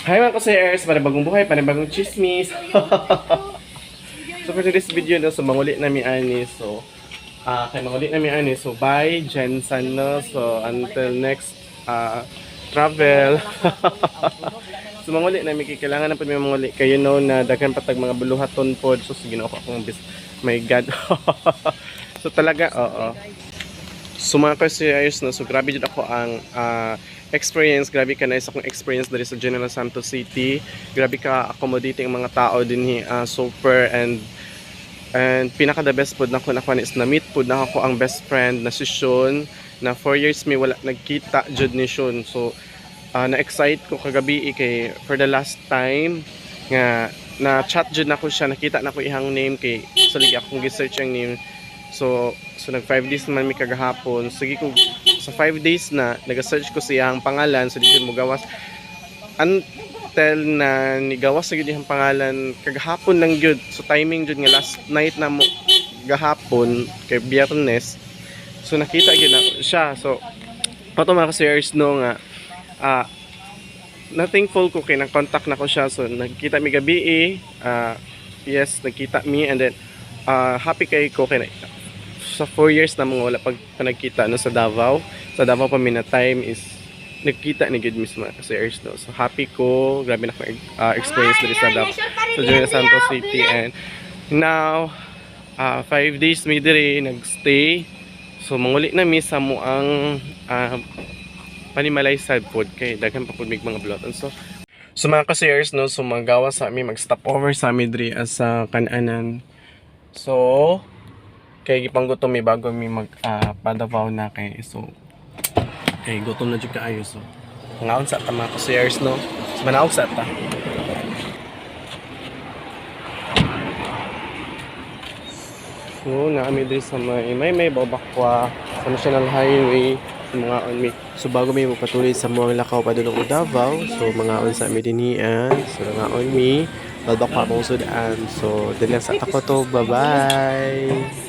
Hi mga kusayers, panibagong buhay, panibagong chismis. So for today's video na, so manguli namin ani. So, kay manguli namin ani. So bye, Jensen no. So until next travel. So manguli namin, kailangan na po may manguli. Kayo know na daghan patag mga buluhaton pod. So sige na ako akong my God. So talaga, oo. So mga kusayers no, so grabe dito ako ang experience, grabe ka na isa kong experience dari sa General Santos City. Grabe ka accommodating mga tao din super and pinaka the best pod na ko nakuha is na meet pod na ako ang best friend na si Sean na 4 years may wala nagkita jud ni Sean. So na-excite ko kagabi kay for the last time nga na chat jud na ko siya, nakita na ko ihang name kay so lagi akong gi-search ang name. So nag 5 days naman mi kagahapon. Sige ko sa 5 days na nag-search ko siyang pangalan so dito mo gawas until na nigawas sa gyud ang pangalan kagahapon lang gyud. So timing jud nga last night na mo gahapon kay Biyernes. So nakita gyud na siya. So pato mga ka-shares no nga na thankful ko kay nag-contact na ko siya. So nagkita mi gabi yes nagkita mi and then happy kay ko kay sa 4 years na mga wala pag nagkita no sa Davao pa mina time is nagkita ni good mismo kasi airs no. So happy ko, grabe na akong experience dito sa Davao sa General Santos City and now 5 days mi diri nagstay. So manguli na mi sa mo ang Panimalay sad food kay daghan pa pud mig mga bloton. So mga ka-shares no, so magawa sa mi mag-stop over sa mi diri sa Kananan. So kay gipanggutom mi bago mi mag pa-Davao na kay so kay gutom na jud kaayo. So ngaon sa ta mga ka-shares no, so manaog sa ta. So naami diri sa may babakwa sa National Highway sa mga on mi. So bago mi magpatuloy sa mga lakaw pa dulong Davao, so mga on sa mi dinhian, so nga on mi babakwa mong sudan. So dili sa ta ko to, bye bye.